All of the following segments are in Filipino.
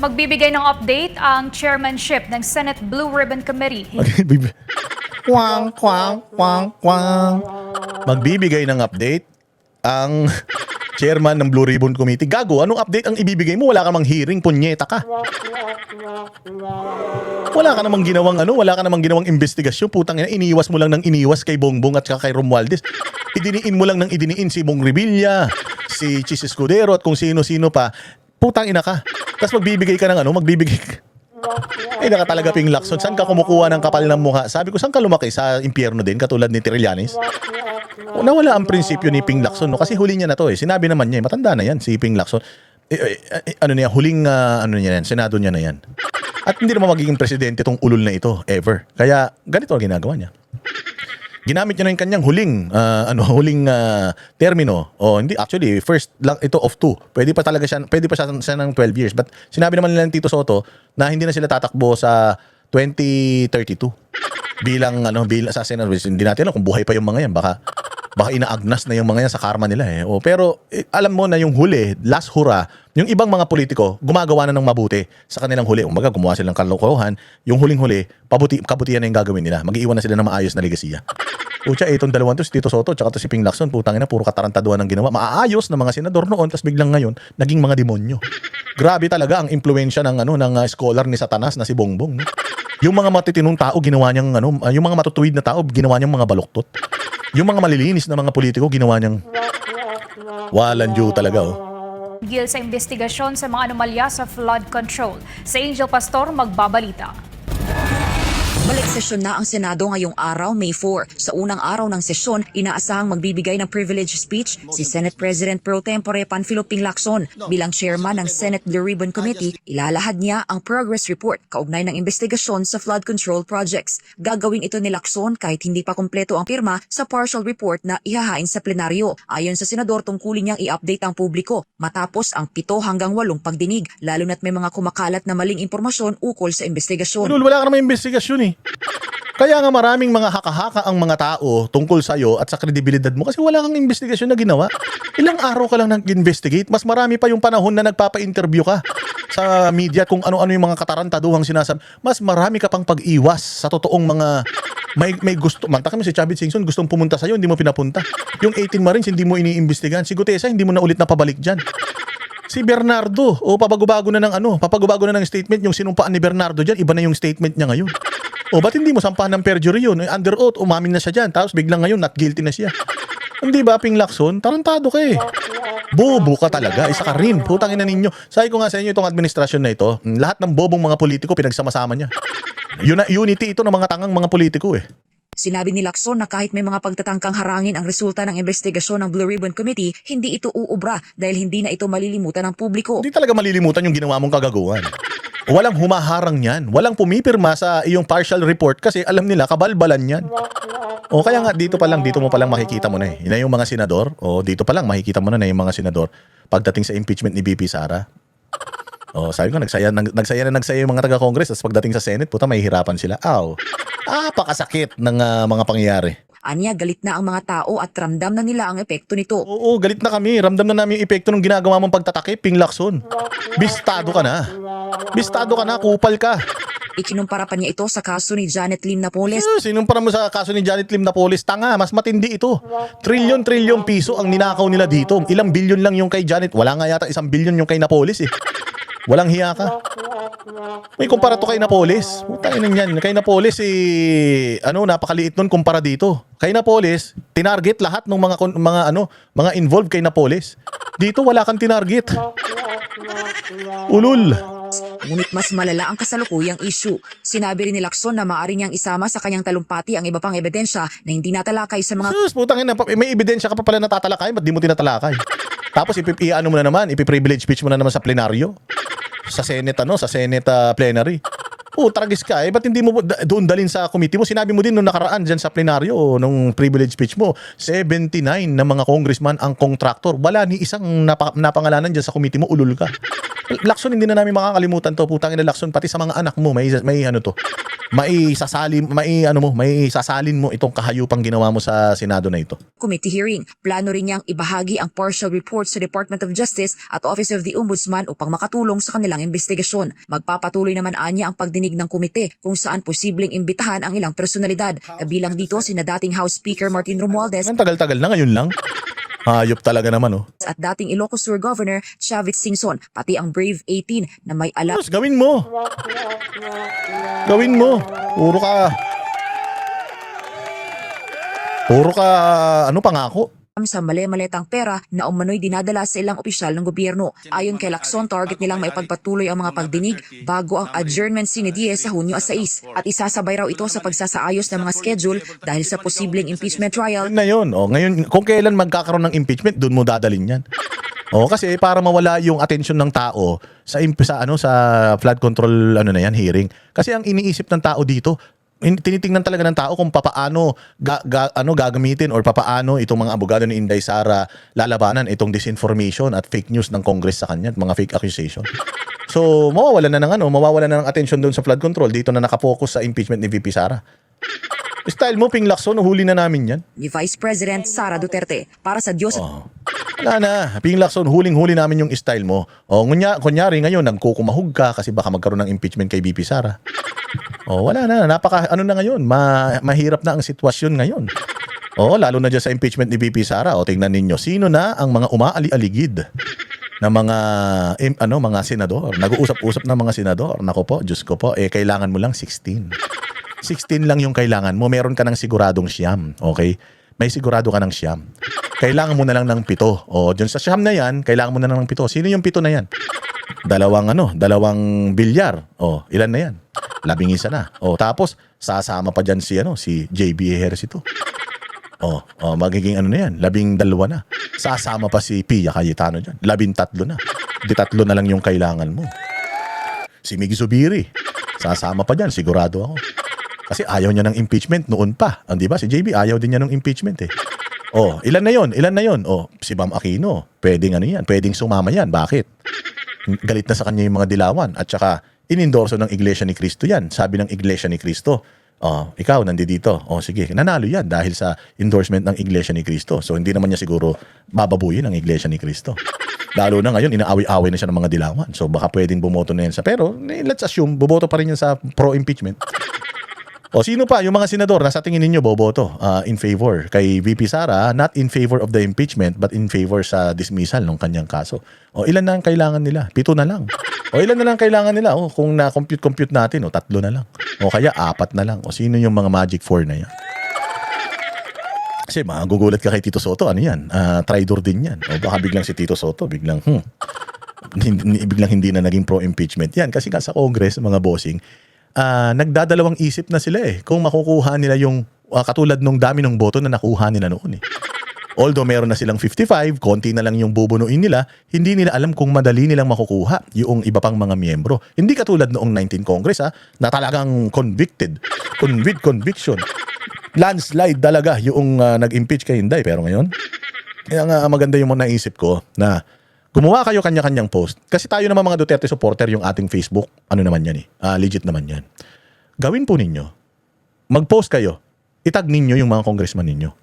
Magbibigay ng update ang chairmanship ng Senate Blue Ribbon Committee. Kwang, kwang, kwang, kwang. Magbibigay ng update ang chairman ng Blue Ribbon Committee. Gago, anong update ang ibibigay mo? Wala ka namang hearing, punyeta ka. Wala ka namang ginawang investigasyon. Putang ina, iniwas mo lang ng iniwas kay Bongbong at saka kay Romualdez. Idiniin mo lang ng idiniin si Bong Revilla, si Chis Escudero at kung sino-sino pa. Putang ina ka. Tapos magbibigay ka ng ay naka talaga Ping Lacson. Saan ka kumukuha ng kapal ng mukha? Sabi ko, saan ka lumaki? Sa impyerno din, katulad ni Trillanes? Nawala ang prinsipyo ni Ping Lacson, no? Kasi huli niya na to eh. Sinabi naman niya, matanda na yan si Ping Lacson. Huling Senado niya na yan. At hindi naman magiging presidente tong ulol na ito, ever. Kaya, ganito ang ginagawa niya. Ginamit niya na yung kanyang huling termino. Hindi, actually, first lang ito of 2. Pwede pa siya ng 12 years. But sinabi naman nila ng Tito Soto na hindi na sila tatakbo sa 2032. Bilang sa Senate. Hindi natin alam kung buhay pa yung mga yan. Baka inaagnas na yung mga yan sa karma nila eh. Pero alam mo na yung huli, last hura, yung ibang mga politiko gumagawa na ng mabuti sa kanilang huli. Umaga, gumawa silang kalokohan. Yung huling-huli, kabutihan na yung gagawin nila. Mag-iwan na sila ng maayos na legasiya. Pucha, itong dalawang to, si Tito Soto tsaka to si Ping Lacson, putang ina, puro katarantaduan ang ginawa. Maaayos na mga senador noon, tapos biglang ngayon, naging mga demonyo. Grabe talaga ang impluwensya ng scholar ni Satanas na si Bongbong. No? Yung mga matitinong tao, ginawa niyang yung mga matutuwid na tao, ginawa niyang mga baluktot. Yung mga malilinis na mga politiko, ginawa niyang walang due talaga, oh. Gil sa investigasyon sa mga anomalya sa flood control. Sa Angel Pastor, magbabalita. Balik sesyon na ang Senado ngayong araw, May 4. Sa unang araw ng sesyon, inaasahang magbibigay ng privilege speech si Senate President Pro Tempore Panfilo Ping Lacson. Bilang chairman ng Senate Blue Ribbon Committee, ilalahad niya ang progress report kaugnay ng investigasyon sa flood control projects. Gagawin ito ni Lacson kahit hindi pa kumpleto ang pirma sa partial report na ihahain sa plenaryo. Ayon sa senador, tungkulin niyang i-update ang publiko matapos ang 7 hanggang 8 pagdinig, lalo na't may mga kumakalat na maling impormasyon ukol sa investigasyon. Wala ka naman investigasyon eh. Kaya nga maraming mga haka-haka ang mga tao tungkol sa iyo at sa kredibilidad mo kasi wala kang investigasyon na ginawa. Ilang araw ka lang nag-investigate, mas marami pa yung panahon na nagpapa-interview ka sa media kung ano-ano yung mga katarantaduhang sinasabi. Mas marami ka pang pag-iwas sa totoong mga may gusto. Mantakin mo si Chavit Singson, gustong pumunta sa iyo, hindi mo pinapunta. Yung 18 Marines, hindi mo iniimbestigahan. Si Gutesa, hindi mo na ulit napabalik diyan. Si Bernardo, papagubago na ng statement yung sinumpaan ni Bernardo diyan, iba na yung statement niya ngayon. Ba't hindi mo sampahan ng perjury yun? Under oath, umamin na siya dyan. Tapos biglang ngayon, not guilty na siya. Hindi ba, Ping Lacson? Tarantado ka eh. Bobo ka talaga. Isa ka rin. Putang ina ninyo. Sabi ko nga sa inyo, itong administrasyon na ito, lahat ng bobong mga politiko, pinagsama-sama niya. Unity ito ng mga tangang mga politiko eh. Sinabi ni Lacson na kahit may mga pagtatangkang harangin ang resulta ng investigasyon ng Blue Ribbon Committee, hindi ito uubra dahil hindi na ito malilimutan ng publiko. Hindi talaga malilimutan yung ginawa mong kagaguhan. Walang humaharang yan. Walang pumipirma sa iyong partial report kasi alam nila kabalbalan yan. Kaya nga dito mo pa lang makikita mo na eh. Na yung mga senador, dito pa lang makikita mo na yung mga senador pagdating sa impeachment ni BP Sara. Sabi ko, nagsaya yung mga taga-Congress tapos pagdating sa Senate, puta, mahihirapan sila. Pakasakit ng mga pangyayari. Anya, galit na ang mga tao at ramdam na nila ang epekto nito. Oo, galit na kami. Ramdam na namin yung epekto ng ginagawa mong pagtatakip, Ping Lacson. Bistado ka na, kupal ka. Ikinumpara pa niya ito sa kaso ni Janet Lim Napoles. Sinumpara mo sa kaso ni Janet Lim Napoles? Tanga, mas matindi ito. Trilyon piso ang ninakaw nila dito. Ilang bilyon lang yung kay Janet. Wala nga yata 1 bilyon yung kay Napoles eh. Walang hiya ka. May kumpara to kay Napoles. Putangin yan. Kay Napoles napakaliit nun kumpara dito. Kay Napoles, tinarget lahat ng mga involved kay Napoles. Dito wala kang tinarget. Ulul. Ngunit mas malala ang kasalukuyang issue. Sinabi rin ni Lacson na maaari niyang isama sa kanyang talumpati ang iba pang ebidensya na hindi natalakay sa mga... Putangin na, may ebidensya ka pa pala natatalakay, ba't di mo tinatalakay? Tapos ipi-privilege speech mo na naman sa plenaryo. Sa Senate plenary. Tragis ka ba't hindi mo doon dalhin sa committee mo? Sinabi mo din nung nakaraan dyan sa plenaryo, nung privilege speech mo, 79 na mga congressman ang contractor. Wala ni isang napangalanan dyan sa committee mo, ulul ka. Lacson, hindi na namin makakalimutan to. Putang ina, Lacson, pati sa mga anak mo, may ano to. May sasalin mo itong kahayupang ginawa mo sa Senado na ito. Committee hearing. Plano rin niyang ibahagi ang partial report sa Department of Justice at Office of the Ombudsman upang makatulong sa kanilang investigasyon. Magpapatuloy naman anya ang pagdinig ng komite kung saan posibleng imbitahan ang ilang personalidad. Kabilang dito sina dating House Speaker Martin Romualdez Ang tagal-tagal na, ngayon lang. Hayop talaga naman, oh. at dating Ilocos Sur Governor Chavit Singson, pati ang Brave 18 na may alam Tapos gawin mo. Gawin mo. Puro ka, ano pangako? sa mali-maletang pera na umano'y dinadala sa ilang opisyal ng gobyerno. Ayon kay Lacson, target nilang maipagpatuloy ang mga pagdinig bago ang adjournment sine die sa Hunyo 6 at isasabay raw ito sa pagsasaayos ng mga schedule dahil sa posibleng impeachment trial. Yun na yun. O, ngayon, kung kailan magkakaroon ng impeachment, doon mo dadalhin yan. O, kasi para mawala yung atensyon ng tao sa flood control hearing. Kasi ang iniisip ng tao dito, tinitingnan talaga ng tao kung papaano gagamitin or papaano itong mga abogado ni Inday Sara lalabanan itong disinformation at fake news ng Congress sa kanya, mga fake accusation. So, mawawala na ng attention doon sa flood control. Dito na nakapokus sa impeachment ni VP Sara. Style mo, Ping Lacson, huli na namin yan. Ni Vice President Sara Duterte para sa Diyos. Wala na. Ping Lacson, huling-huli namin yung style mo. O, kunyari ngayon, nagkukumahog ka kasi baka magkaroon ng impeachment kay VP Sara. O, wala na. Mahirap na ang sitwasyon ngayon. O, lalo na dyan sa impeachment ni VP Sara. O, tingnan ninyo, sino na ang mga umaali-aligid na mga senador. Nag-uusap-usap na mga senador. Nako po, Diyos ko po, kailangan mo lang 16. 16 lang yung kailangan mo. Meron ka ng siguradong siyam. Okay? May sigurado ka ng siyam. Kailangan mo na lang ng 7. O, dyan sa siyam na yan, kailangan mo na lang ng 7. Sino yung 7 na yan? Dalawang bilyar. O, ilan na yan? 11 na. O, tapos, sasama pa dyan si JB Ejercito. O, magiging na yan? 12 na. Sasama pa si Pia Cayetano dyan. 13 na. 13 na lang yung kailangan mo. Si Miggy Zubiri. Sasama pa dyan, sigurado ako. Kasi ayaw niya ng impeachment noon pa. Di ba? Si JB ayaw din niya ng impeachment eh. Oh, ilan na yon? Oh, si Bam Aquino, pwedeng pwedeng sumama yan. Bakit? Galit na sa kanya yung mga dilawan at saka inendorso ng Iglesia ni Cristo yan. Sabi ng Iglesia ni Cristo, ikaw nandito. Sige, nanalo yan dahil sa endorsement ng Iglesia ni Cristo. So hindi naman niya siguro bababuyin ang Iglesia ni Cristo. Lalo na ngayon, inaawi-away na siya ng mga dilawan. So baka pwedeng bumoto na yan pero let's assume, bumoto pa rin yan sa pro-impeachment. O sino pa yung mga senador na sa tingin ninyo boboto in favor kay VP Sara, not in favor of the impeachment but in favor sa dismissal ng kanyang kaso? O ilan na ang kailangan nila? 7 na lang. O ilan na lang kailangan nila? O kung na-compute natin, 3 na lang. O kaya 4 na lang. O sino yung mga magic 4 na yan? Kasi magugulat ka kay Tito Soto, ano yan? Traidor din yan. O baka biglang si Tito Soto, biglang hindi na naging pro-impeachment yan. Kasi sa Congress, mga bossing, nagdadalawang isip na sila kung makukuha nila yung katulad nung dami ng boto na nakuha nila noon Although meron na silang 55, konti na lang yung bubunuin nila, hindi nila alam kung madali nilang makukuha yung iba pang mga miyembro. Hindi katulad noong 19 Congress na talagang convicted. With conviction. Landslide talaga yung nag-impeach kay Inday. Pero ngayon, kaya nga maganda yung mga naisip ko na gumawa kayo kanya-kanyang post. Kasi tayo naman mga Duterte supporter yung ating Facebook. Ano naman yan legit naman yan. Gawin po ninyo. Mag-post kayo. Itag ninyo yung mga congressman ninyo.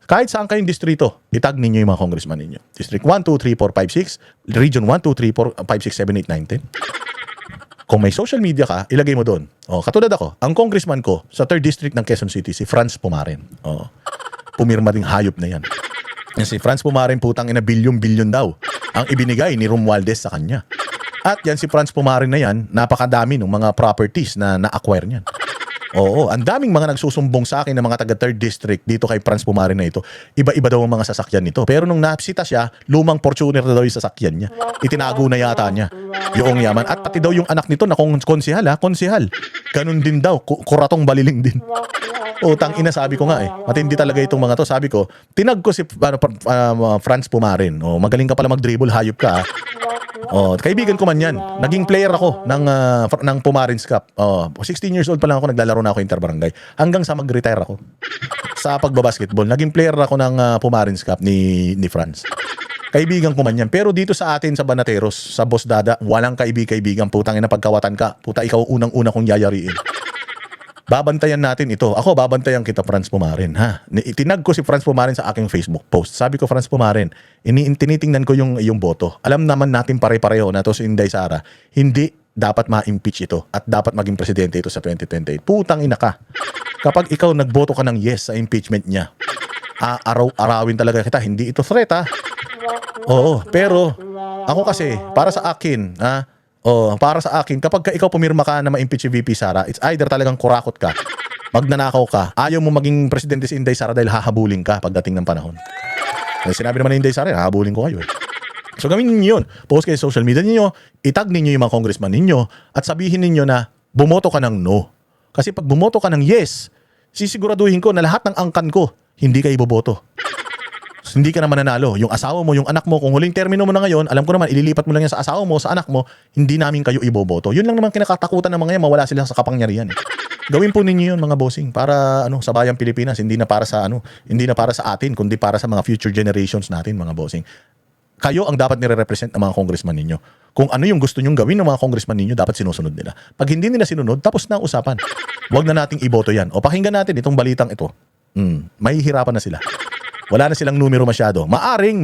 Kahit saan kayong distrito, itag ninyo yung mga congressman ninyo. District 1, 2, 3, 4, 5, 6. Region 1, 2, 3, 4, 5, 6, 7, 8, 9, 10. Kung may social media ka, ilagay mo doon. Katulad ako, ang congressman ko sa 3rd District ng Quezon City, si Franz Pumaren. Pumirma ding hayop na yan. Si Franz Pumaren, putang ina, bilyon-bilyon daw ang ibinigay ni Romualdez sa kanya. At yan si Franz Pumaren na yan, napakadami ng mga properties na na-acquire niyan. Oo, ang daming mga nagsusumbong sa akin ng mga taga 3rd District dito kay Franz Pumaren na ito. Iba-iba daw ang mga sasakyan nito. Pero nung napsita siya, lumang Fortuner na daw yung sasakyan niya. Itinago na yata niya yung yaman. At pati daw yung anak nito na konsehal. Ganun din daw, kuratong baliling din. Tang ina, sabi ko nga matindi talaga itong mga to. Sabi ko, tinag ko si Franz Pumaren. Magaling ka pala mag-dribble, hayop ka. Kaibigan ko man yan. Naging player ako ng Pumaren's Cup. 16 years old pa lang ako, naglalaro na ako interbarangay. Hanggang sa mag-retire ako sa pagbabasketball. Naging player ako ng Pumaren's Cup ni Franz. Kaibigan ko man yan. Pero dito sa atin sa Banateros, sa Boss Dada, walang kaibigan. Putang ina, pagkawatan ka. Puta, ikaw unang-una kong yayariin. Babantayan natin ito. Ako, babantayan kita, Franz Pumaren, ha? Itinag ko si Franz Pumaren sa aking Facebook post. Sabi ko, Franz Pumaren, tinitingnan ko yung boto. Alam naman natin pare-pareho na to si Inday Sara. Hindi dapat ma-impeach ito at dapat maging presidente ito sa 2028. Putang ina ka. Kapag ikaw nagboto ka ng yes sa impeachment niya, arawin talaga kita. Hindi ito threat, ha? Oo, pero ako kasi, para sa akin, para sa akin, kapag ikaw pumirma ka na ma-impeach si VP Sara, it's either talagang kurakot ka, magnanakaw ka, ayaw mo maging presidente si Inday Sara dahil hahabulin ka pagdating ng panahon. Sinabi naman ni Inday Sara, hahabulin ko kayo eh. So gawin niyo yun. Post kayo sa social media niyo, itag ninyo yung mga congressman ninyo at sabihin ninyo na bumoto ka ng no. Kasi pag bumoto ka ng yes, sisiguraduhin ko na lahat ng angkan ko, hindi ka iboboto. Hindi ka na mananalo. Yung asawa mo, yung anak mo, kung huling termino mo na ngayon, alam ko naman, ililipat mo lang yan sa asawa mo, sa anak mo, hindi namin kayo iboboto. Yun lang naman kinakatakutan ng mga yan, mawala sila sa kapangyarihan. Gawin po ninyo yun, mga bossing, para sa bayang Pilipinas, hindi na para sa atin, kundi para sa mga future generations natin, mga bossing. Kayo ang dapat nire-represent ng mga congressman ninyo. Kung ano yung gusto nyong gawin ng mga congressman ninyo, dapat sinusunod nila. Pag hindi nila sinunod, tapos na ang usapan. Huwag na nating iboto yan. O pakinggan natin itong balitang ito. May hirapan na sila. Wala na silang numero masyado. Maaring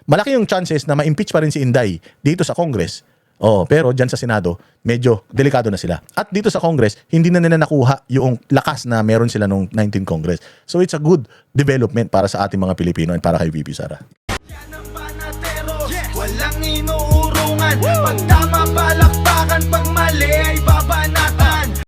malaki yung chances na ma-impeach pa rin si Inday dito sa Congress. Pero dyan sa Senado, medyo delikado na sila. At dito sa Congress, hindi na nila nakuha yung lakas na meron sila nung 19 Congress. So it's a good development para sa ating mga Pilipino at para kay VP Sara. Yan ang Banateros, walang inuurungan. Pag tama palakpakan, pag mali ay